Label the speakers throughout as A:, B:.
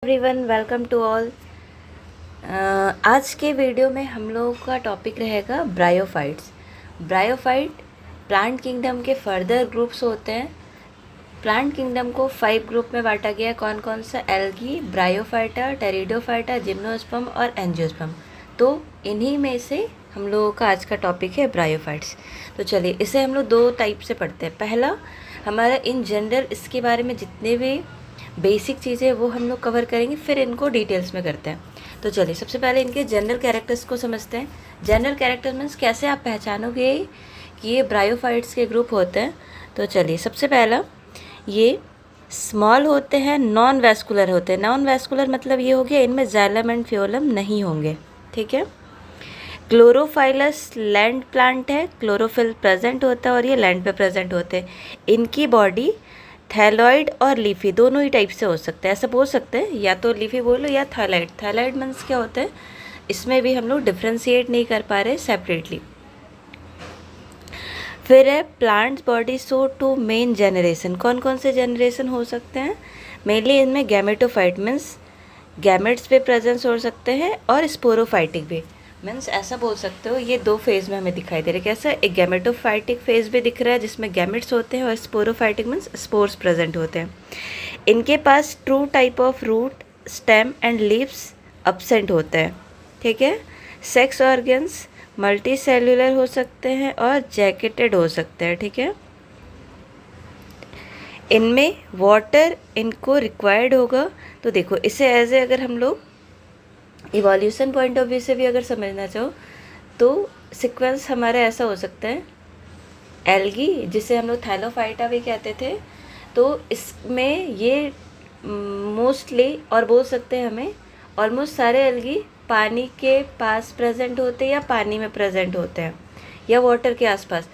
A: Everyone, welcome to all. आज के video में हम लोगों का टॉपिक रहेगा ब्रायोफाइट्स। ब्रायोफाइट प्लांट किंगडम के फर्दर ग्रुप्स होते हैं। प्लांट किंगडम को 5 ग्रुप में बांटा गया है। कौन कौन सा? एल्गी, ब्रायोफाइटा, टेरिडोफाइटा, जिम्नोस्पर्म और एंजियोस्पर्म। तो इन्हीं में से हम लोगों का आज का टॉपिक है ब्रायोफाइट्स। तो चलिए इसे हम लोग 2 टाइप से पढ़ते हैं। पहला हमारा इन जनरल इसके बारे में जितने भी बेसिक चीज़ें वो हम लोग कवर करेंगे, फिर इनको डिटेल्स में करते हैं। तो चलिए सबसे पहले इनके जनरल कैरेक्टर्स को समझते हैं। जनरल कैरेक्टर मीन्स कैसे आप पहचानोगे कि ये ब्रायोफाइट्स के ग्रुप होते हैं। तो चलिए सबसे पहला, ये स्मॉल होते हैं, नॉन वैस्कुलर होते हैं। नॉन वैस्कुलर मतलब ये हो गया इनमें जाइलम एंड फ्योलम नहीं होंगे, ठीक है। क्लोरोफाइलस लैंड प्लांट है, क्लोरोफिल प्रेजेंट होता है और ये लैंड पे प्रेजेंट होते हैं। इनकी बॉडी थैलॉइड और लीफी दोनों ही टाइप से हो सकता है। ऐसा बोल सकते हैं, या तो लीफी बोलो या थैलॉइड। थैलॉइड मीन्स क्या होता है, इसमें भी हम लोग डिफ्रेंशिएट नहीं कर पा रहे सेपरेटली। फिर है plants body show two main generation. कौन कौन से जनरेशन हो सकते हैं? मेनली इनमें गैमेटोफाइट मीन्स गैमेट्स पे प्रेजेंस हो सकते हैं और स्पोरोफाइटिक भी मीन्स ऐसा बोल सकते हो। ये 2 फेज़ में हमें दिखाई दे रहा है। कैसा? एक गैमेटोफाइटिक फेज़ भी दिख रहा है जिसमें गैमेट्स होते हैं और स्पोरोफाइटिक मीन्स स्पोर्स प्रेजेंट होते हैं। इनके पास true type of root, stem and leaves absent होता है, ठीक है। सेक्स ऑर्गन्स मल्टी सेल्यूलर हो सकते हैं और जैकेटेड हो सकते हैं, ठीक है। इनमें वाटर इनको रिक्वायर्ड होगा। तो देखो इसे एज ए अगर हम लोग इवोल्यूशन पॉइंट ऑफ व्यू से भी अगर समझना चाहो तो सीक्वेंस हमारा ऐसा हो सकता है। एल्गी जिसे हम लोग थैलोफाइटा भी कहते थे, तो इसमें ये मोस्टली और बोल सकते हैं हमें ऑलमोस्ट सारे एल्गी पानी के पास प्रेजेंट होते हैं या पानी में प्रेजेंट होते हैं या वाटर के आसपास।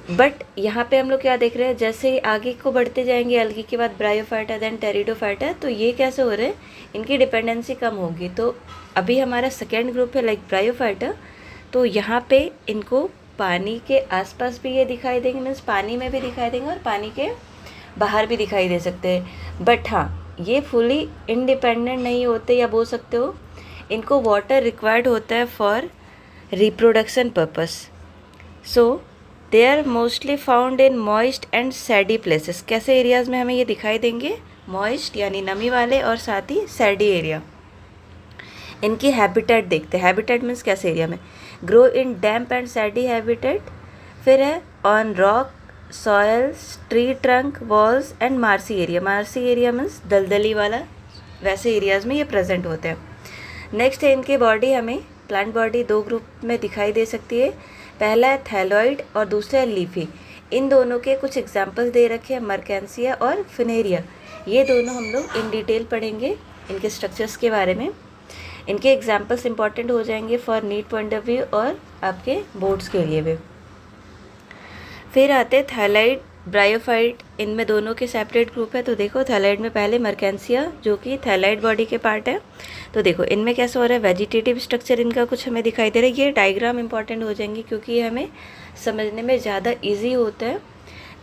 A: बट यहाँ पे हम लोग क्या देख रहे हैं, जैसे ही आगे को बढ़ते जाएंगे एल्गी के बाद ब्रायोफाइटा देन टेरिडोफाइटा, तो ये कैसे हो रहे हैं, इनकी डिपेंडेंसी कम होगी। तो अभी हमारा सेकेंड ग्रुप है लाइक ब्रायोफाइटा, तो यहाँ पे इनको पानी के आसपास भी ये दिखाई देंगे, मीन्स पानी में भी दिखाई देंगे और पानी के बाहर भी दिखाई दे सकते हैं। बट हाँ, ये फुली इंडिपेंडेंट नहीं होते, या बोल सकते हो इनको वाटर रिक्वायर्ड होता है for reproduction purpose. So they are mostly found in moist and shady places. कैसे एरियाज़ में हमें ये दिखाई देंगे? मॉइस्ट यानी नमी वाले और साथ ही सैडी एरिया। इनकी हैबिटेट देखते हैं। हैबिटेट मीन्स कैसे एरिया में? Grow in damp and shady habitat. फिर है on rock, soils, tree trunk, walls and marshy area. Marshy area means दलदली वाला, वैसे एरियाज़ में ये प्रेजेंट होते हैं। नेक्स्ट है इनकी बॉडी, हमें प्लांट बॉडी 2 ग्रुप में दिखाई दे सकती है। पहला है थैलॉइड और दूसरा है लीफी। इन दोनों के कुछ एग्जांपल्स दे रखे हैं, मर्केंसिया और फिनेरिया। ये दोनों हम लोग इन डिटेल पढ़ेंगे इनके स्ट्रक्चर्स के बारे में। इनके एग्जांपल्स इंपॉर्टेंट हो जाएंगे for NEET point of view और आपके बोर्ड्स के लिए भी। फिर आते हैं थैलाइड, ब्रायोफाइट। इनमें दोनों के सेपरेट ग्रुप है। तो देखो थैलाइड में पहले मर्केंसिया जो कि थैलाइड बॉडी के पार्ट है। तो देखो इनमें कैसा हो रहा है, वेजिटेटिव स्ट्रक्चर इनका कुछ हमें दिखाई दे रहा है। ये डायग्राम इंपॉर्टेंट हो जाएंगे क्योंकि ये हमें समझने में ज़्यादा ईजी होता है।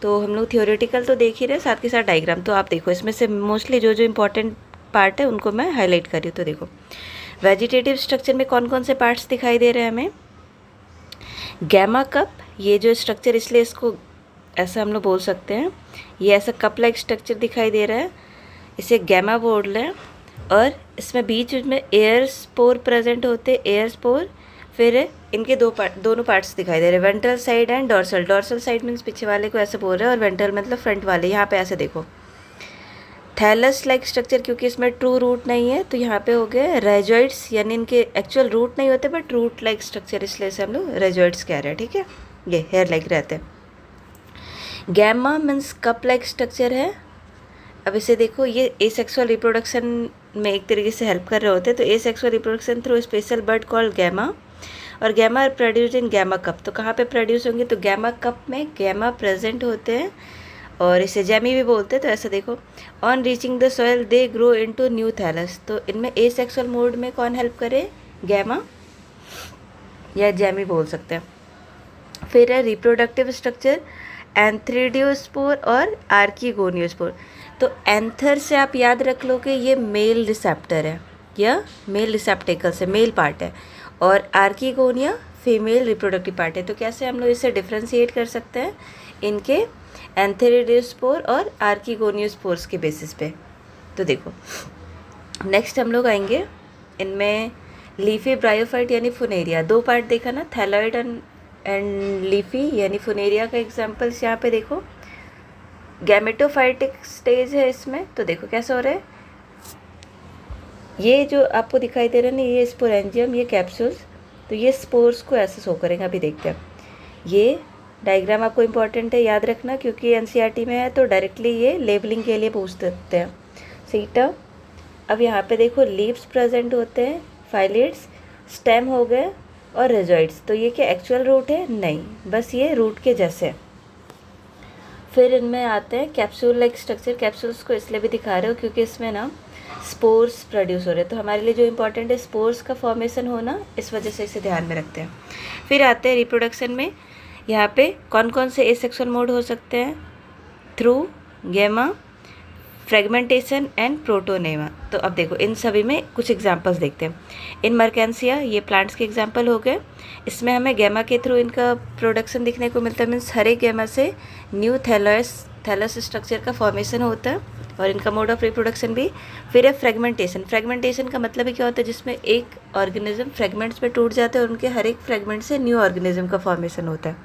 A: तो हम लोग थियोरेटिकल तो देख ही रहे, साथ के साथ डायग्राम। तो आप देखो इसमें से मोस्टली जो जो इम्पोर्टेंट पार्ट है उनको मैं हाईलाइट कर रही हूँ। तो देखो वेजिटेटिव स्ट्रक्चर में कौन कौन से पार्ट्स दिखाई दे रहे हैं हमें? गैमा कप, ये जो स्ट्रक्चर, इसलिए इसको ऐसा हम लोग बोल सकते हैं, ये ऐसा कप लाइक स्ट्रक्चर दिखाई दे रहा है, इसे गैमा बोल रहे हैं। और इसमें बीच में एयर स्पोर प्रेजेंट होते हैं, एयर स्पोर। फिर इनके दोनों पार्ट्स दिखाई दे रहे हैं, ventral side and dorsal. Dorsal side means पीछे वाले को ऐसे बोल रहे हैं और वेंट्रल मतलब फ्रंट वाले। यहाँ पे ऐसे देखो थैलस लाइक स्ट्रक्चर, क्योंकि इसमें ट्रू रूट नहीं है तो यहाँ पे हो गए रेजॉइड्स, यानी इनके एक्चुअल रूट नहीं होते बट रूट लाइक स्ट्रक्चर, इसलिए से हम लोग रेजॉइड्स कह रहे हैं, ठीक है। ये हेयर लाइक रहते हैं। Gemma means cup like structure है। अब इसे देखो, ये एसेक्सुअल रिप्रोडक्शन में एक तरीके से हेल्प कर रहे होते हैं। तो asexual reproduction through special bud called gemma, और gemma are produced in gemma cup. तो कहाँ पे प्रोड्यूस होंगे? तो गैमा कप में गैमा प्रेजेंट होते हैं और इसे जैमी भी बोलते हैं। तो ऐसा देखो, on reaching the soil they grow into new thallus. तो इनमें एसेक्सुअल मोड में कौन हेल्प करे? गैमा या जैमी बोल सकते हैं। फिर है रिप्रोडक्टिव स्ट्रक्चर, एंथ्रीडियोस्पोर और आर्कीगोनियोस्पोर। तो एंथर से आप याद रख लो कि ये मेल रिसेप्टर है या मेल रिसेप्टेकल से मेल पार्ट है, और आर्कीगोनिया फीमेल रिप्रोडक्टिव पार्ट है। तो कैसे हम लोग इसे डिफ्रेंशिएट कर सकते हैं इनके एंथेरिडियोस्पोर और आर्कीगोनियोस्पोर्स के बेसिस पे। तो देखो नेक्स्ट हम लोग आएंगे इनमें लीफी ब्रायोफाइट यानी फुनेरिया। दो पार्ट देखा ना, थैलॉइड एंड लीफी यानी फुनेरिया का एग्जाम्पल्स यहाँ पे देखो। गैमेटोफाइटिक स्टेज है इसमें, तो देखो कैसे हो रहा है, ये जो आपको दिखाई दे रहा है ना, ये स्पोरेंजियम, ये कैप्सूल्स, तो ये स्पोर्स को ऐसे शो करेंगे। अभी देखते हैं, ये डायग्राम आपको इम्पॉर्टेंट है, याद रखना, क्योंकि एनसीईआरटी में है तो डायरेक्टली ये लेबलिंग के लिए पूछ देते हैं। सीटा, अब यहाँ पे देखो लीव्स प्रेजेंट होते हैं, फाइलिड्स, स्टेम हो गए और रिजॉइड्स। तो ये क्या एक्चुअल रूट है? नहीं, बस ये रूट के जैसे है। फिर इनमें आते हैं कैप्सूल लाइक स्ट्रक्चर। कैप्सूल्स को इसलिए भी दिखा रहे हो क्योंकि इसमें ना स्पोर्स प्रोड्यूस हो रहे हैं, तो हमारे लिए जो इम्पोर्टेंट है स्पोर्स का फॉर्मेशन होना, इस वजह से इसे ध्यान में रखते हैं। फिर आते हैं रिप्रोडक्शन में, यहाँ पे कौन कौन से एसेक्सुअल मोड हो सकते हैं? Through, gemma, fragmentation and protonema. तो अब देखो इन सभी में कुछ एग्जांपल्स देखते हैं। इन मर्केंसिया, ये प्लांट्स के एग्जांपल हो गए, इसमें हमें गैमा के थ्रू इनका प्रोडक्शन दिखने को मिलता है। मीन्स हर एक गैमा से न्यू थैलस स्ट्रक्चर का फॉर्मेशन होता है और इनका मोड ऑफ रिप्रोडक्शन भी। फिर है फ्रेगमेंटेशन। फ्रेगमेंटेशन का मतलब ही क्या होता है? जिसमें एक ऑर्गेनिज्म फ्रेगमेंट्स में टूट जाते हैं और उनके हर एक फ्रेगमेंट से न्यू ऑर्गेनिज्म का फॉर्मेशन होता है।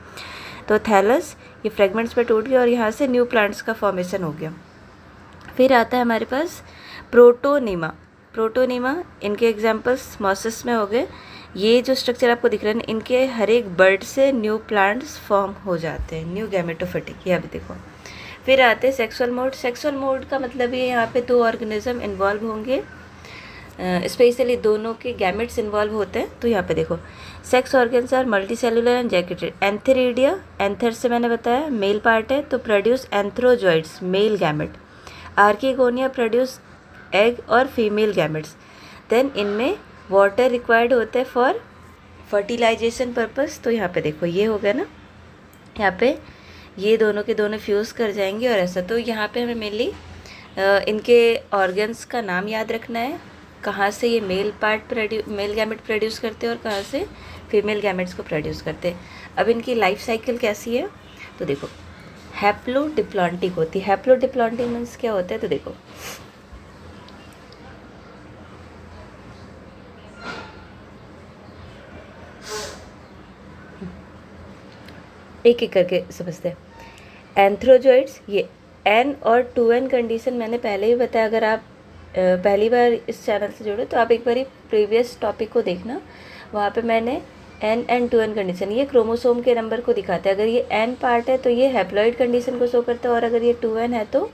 A: तो थैलस ये फ्रेगमेंट्स में टूट गया और यहाँ से न्यू प्लांट्स का फॉर्मेशन हो गया। फिर आता है हमारे पास प्रोटोनेमा। प्रोटोनेमा, इनके एग्जांपल्स मॉसेस में हो गए। ये जो स्ट्रक्चर आपको दिख रहा है, इनके हर एक बर्ड से न्यू प्लांट्स फॉर्म हो जाते हैं, न्यू गैमेटोफिटिक। ये अभी देखो। फिर आते हैं सेक्सुअल मोड। सेक्सुअल मोड का मतलब ये यहाँ पे दो ऑर्गेनिज्म इन्वॉल्व होंगे, स्पेशली दोनों के गैमेट्स इन्वॉल्व होते हैं। तो यहाँ पे देखो sex organs are multi cellular and jacketed. Antheridia, anther से मैंने बताया मेल पार्ट है, तो produce antherozoids, male gamete. Archegonia produce egg और फीमेल गैमेट्स। देन इनमें वाटर रिक्वायर्ड होते हैं फॉर फर्टिलाइजेशन पर्पस। तो यहाँ पे देखो ये हो गया ना, यहाँ पे ये दोनों के दोनों फ्यूज़ कर जाएंगे और ऐसा। तो यहाँ पे हमें मेनली इनके ऑर्गन्स का नाम याद रखना है, कहाँ से ये मेल गैमेट प्रोड्यूस करते हैं और कहाँ से फीमेल गैमेट्स को प्रोड्यूस करते हैं। अब इनकी लाइफ साइकिल कैसी है? तो देखो हैप्लोडिप्लॉन्टिक होती है। हैप्लोडिप्लॉन्टिक मीन्स क्या होता है? तो देखो एक एक करके समझते हैं। एंथ्रोजॉइड्स, ये एन और 2n कंडीशन मैंने पहले ही बताया। अगर आप पहली बार इस चैनल से जुड़े तो आप एक बार प्रीवियस टॉपिक को देखना, वहाँ पे मैंने एन एंड 2n कंडीशन, ये क्रोमोसोम के नंबर को दिखाते हैं। अगर ये एन पार्ट है तो ये हैप्लॉइड कंडीशन को शो करता है, और अगर ये 2n है तो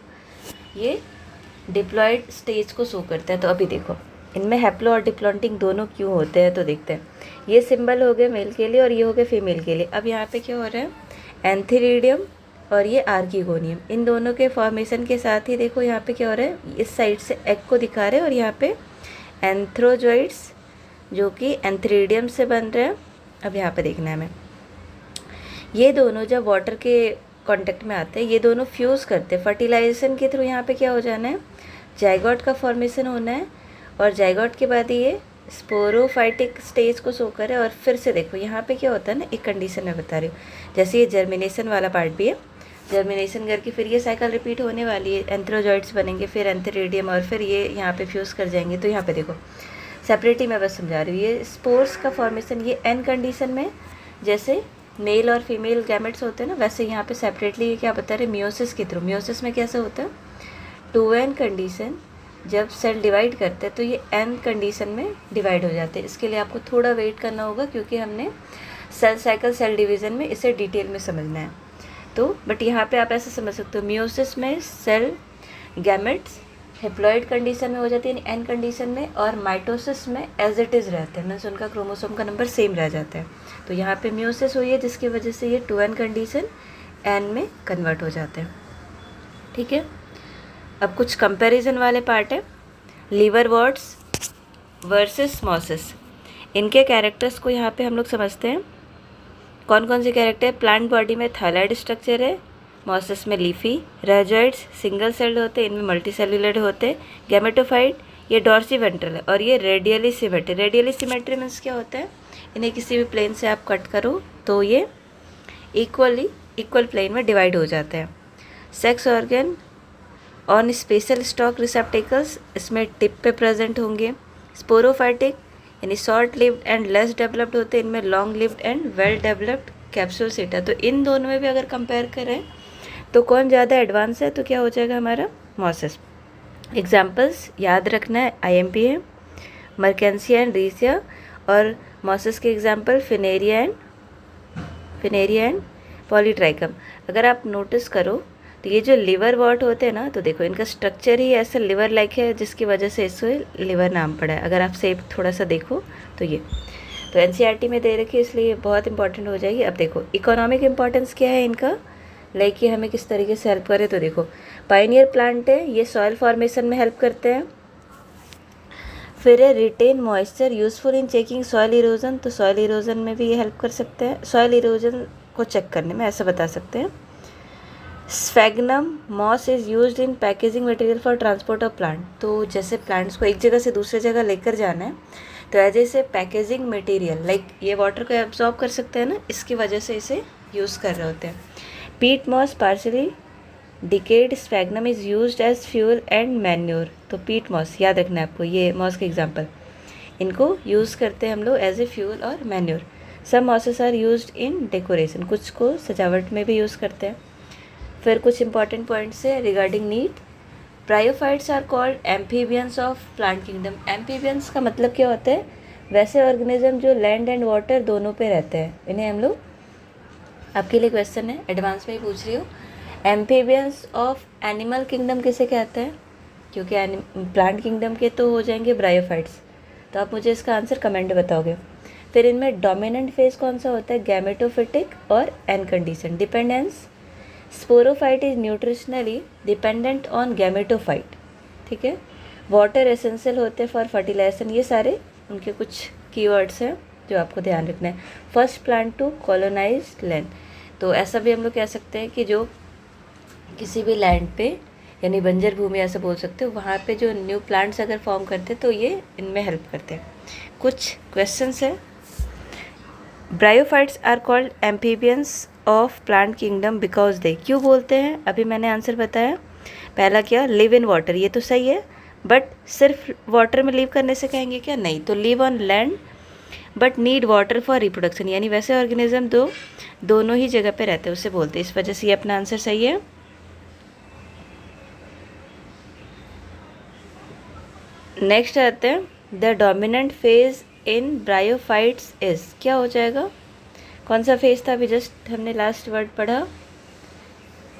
A: ये डिप्लॉइड स्टेज को शो करता है। तो अभी देखो इनमें हैप्लो और डिप्लॉन्टिक दोनों क्यों होते हैं, तो देखते हैं। ये सिंबल हो गए मेल के लिए और ये हो गए फीमेल के लिए। अब यहाँ पे क्या हो रहा है, एंथेरिडियम और ये आर्कीगोनियम, इन दोनों के फॉर्मेशन के साथ ही देखो यहाँ पे क्या हो रहा है, इस साइड से एग को दिखा रहे हैं और यहाँ पे एंथ्रोजॉइड्स जो कि एंथेरिडियम से बन रहे हैं। अब यहाँ पे देखना है हमें, ये दोनों जब वाटर के कांटेक्ट में आते हैं, ये दोनों फ्यूज़ करते हैं फर्टिलाइजेशन के थ्रू। यहाँ पे क्या हो जाना है, जाइगोट का फॉर्मेशन होना है, और जाइगोट के बाद ये स्पोरोफाइटिक स्टेज को शो करे। और फिर से देखो यहाँ पे क्या होता है ना, एक कंडीशन मैं बता रही हूँ, जैसे ये जर्मिनेशन वाला पार्ट भी है, जर्मिनेशन करके फिर ये साइकिल रिपीट होने वाली है, एंथ्रोजॉइड्स बनेंगे, फिर एंथेरिडियम, और फिर ये यहाँ पे फ्यूज़ कर जाएंगे। तो यहाँ पे देखो सेपरेटली मैं बस समझा रही हूँ। ये स्पोर्स का फॉर्मेशन ये एन कंडीशन में जैसे मेल और फीमेल गैमेट्स होते हैं ना, वैसे यहाँ पे सेपरेटली ये क्या बता रहे, मियोसिस के थ्रू। मियोसिस में कैसे होता है, 2n कंडीशन जब सेल डिवाइड करते हैं तो ये n कंडीशन में डिवाइड हो जाते हैं। इसके लिए आपको थोड़ा वेट करना होगा, क्योंकि हमने सेल साइकिल सेल डिवीज़न में इसे डिटेल में समझना है। तो बट यहाँ पे आप ऐसे समझ सकते हो, मियोसिस में सेल गैमेट्स हेप्लॉइड कंडीशन में हो जाती है यानी n कंडीशन में, और माइटोसिस में एज इट इज़ रहते हैं, मीन्स उनका क्रोमोसोम का नंबर सेम रह जाता है। तो यहाँ पे मियोसिस हुई है जिसकी वजह से ये 2n कंडीशन n में कन्वर्ट हो जाते हैं। ठीक है, अब कुछ कंपैरिजन वाले पार्ट है। लिवरवर्ट्स वर्सेस मॉसेस, इनके कैरेक्टर्स को यहाँ पे हम लोग समझते हैं। कौन कौन से कैरेक्टर है, प्लांट बॉडी में थायराइड स्ट्रक्चर है, मॉसेस में लीफी, राइजोइड्स सिंगल सेल्ड होते हैं, इनमें मल्टी सेल्युलर होते हैं, गैमेटोफाइट ये डॉर्सी वेंट्रल है और ये radially symmetry. Radially symmetry means क्या होता है, इन्हें किसी भी प्लेन से आप कट करो तो ये इक्वल प्लेन में डिवाइड हो जाते हैं। Sex organ on special stock receptacles, इसमें टिप पे प्रेजेंट होंगे। स्पोरोफाइटिक यानी short lived and less developed होते हैं, इनमें long lived and well developed capsule सीटा। तो इन दोनों में भी अगर कंपेयर करें तो कौन ज़्यादा एडवांस है, तो क्या हो जाएगा हमारा मॉसेस। एग्जाम्पल्स याद रखना है, IMP है, मर्केंसिया एंड रीसिया, और मॉसेस के एग्जाम्पल फिनेरिया एंड पॉलीट्राइकम। अगर आप नोटिस करो तो ये जो लिवर वॉट होते हैं ना, तो देखो इनका स्ट्रक्चर ही ऐसा लिवर लाइक है, जिसकी वजह से इसे लिवर नाम पड़ा है। अगर आप शेप थोड़ा सा देखो तो ये तो NCERT में दे रखी है, इसलिए ये बहुत इंपॉर्टेंट हो जाएगी। अब देखो इकोनॉमिक इंपॉर्टेंस क्या है इनका, लाइक ये हमें किस तरीके से हेल्प करे, तो देखो पायनियर प्लांट है, ये सॉइल फॉर्मेशन में हेल्प करते हैं। फिर है retain moisture, useful in checking soil erosion, तो सॉइल इरोजन में भी ये हेल्प कर सकते हैं, सॉइल इरोजन को चेक करने में, ऐसा बता सकते हैं। Sphagnum moss is used in packaging material for transport of plant, तो जैसे प्लांट्स को एक जगह से दूसरे जगह लेकर जाना है, तो as a packaging material, like ये वाटर को एब्जॉर्ब कर सकते हैं ना, इसकी वजह से इसे यूज़ कर रहे होते हैं। Peat moss partially decayed sphagnum is used as fuel and manure, तो पीट मॉस याद रखना है आपको, ये मॉस के एग्जाम्पल, इनको यूज़ करते हैं हम लोग एज ए फ्यूल और manure. Some mosses are used in decoration, कुछ को सजावट में भी यूज़ करते हैं। फिर कुछ इंपॉर्टेंट पॉइंट्स है regarding NEET. Bryophytes are called amphibians of plant kingdom. Amphibians का मतलब क्या होता है, वैसे ऑर्गेनिज्म जो लैंड एंड वाटर दोनों पे रहते हैं, इन्हें हम लोग, आपके लिए क्वेश्चन है, एडवांस में ही पूछ रही हो, एम्फीबियंस ऑफ एनिमल किंगडम किसे कहते हैं, क्योंकि प्लांट किंगडम के तो हो जाएंगे ब्रायोफाइट्स, तो आप मुझे इसका आंसर कमेंट बताओगे। फिर इनमें डोमिनेंट फेज कौन सा होता है, गैमेटोफिटिक और एनकंडीशन। Dependence, sporophyte is nutritionally dependent on gametophyte, ठीक है। वाटर एसेंशियल होते हैं फॉर फर्टिलाइजेशन, ये सारे उनके कुछ कीवर्ड्स हैं जो आपको ध्यान रखना है। First plant to colonise land, तो ऐसा भी हम लोग कह सकते हैं कि जो किसी भी लैंड पे यानी बंजर भूमि ऐसा बोल सकते हो, वहाँ पे जो न्यू प्लांट्स अगर फॉर्म करते हैं तो ये इनमें हेल्प करते हैं। कुछ क्वेश्चंस हैं। Bryophytes are called amphibians of plant kingdom because they, क्यों बोलते हैं, अभी मैंने आंसर बताया। पहला क्या, लिव इन वाटर, ये तो सही है, बट सिर्फ वाटर में लिव करने से कहेंगे क्या, नहीं, तो live on land but need water for reproduction, यानी वैसे ऑर्गेनिज्म दोनों ही जगह पे रहते हैं, उससे बोलते हैं, इस वजह से ये अपना आंसर सही है। नेक्स्ट आते हैं, the dominant phase in bryophytes is, क्या हो जाएगा, कौन सा फेज था, अभी जस्ट हमने लास्ट वर्ड पढ़ा,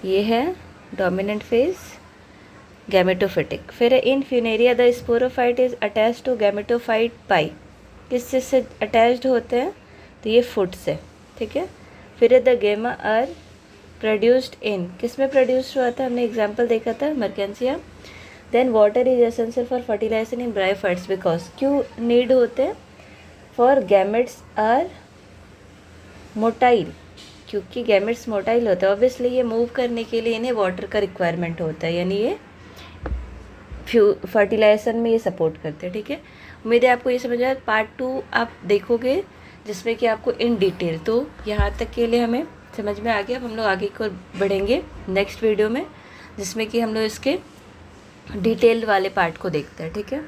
A: ये है डोमिनेंट फेज गैमेटोफिटिक। फिर in Funaria the sporophyte is attached to gametophyte by, किस चीज़ से अटैच्ड होते हैं, तो ये फूड से, ठीक है। फिर द गेमा आर प्रोड्यूस्ड इन, किस में प्रोड्यूस्ड हुआ था, हमने एग्जाम्पल देखा था, Marchantia. Then water is essential for fertilization in bryophytes because, क्यों नीड होते हैं, फॉर गैमेट्स आर मोटाइल, क्योंकि गैमेट्स मोटाइल होते हैं, ऑब्वियसली ये मूव करने के लिए इन्हें वाटर का रिक्वायरमेंट होता है, यानी ये फर्टिलाइजेशन में ये सपोर्ट करते हैं, ठीक है। उम्मीद है आपको ये समझ आया। पार्ट 2 आप देखोगे जिसमें कि आपको इन डिटेल, तो यहाँ तक के लिए हमें समझ में आ गया। अब हम लोग आगे को बढ़ेंगे नेक्स्ट वीडियो में, जिसमें कि हम लोग इसके डिटेल वाले पार्ट को देखते हैं, ठीक है।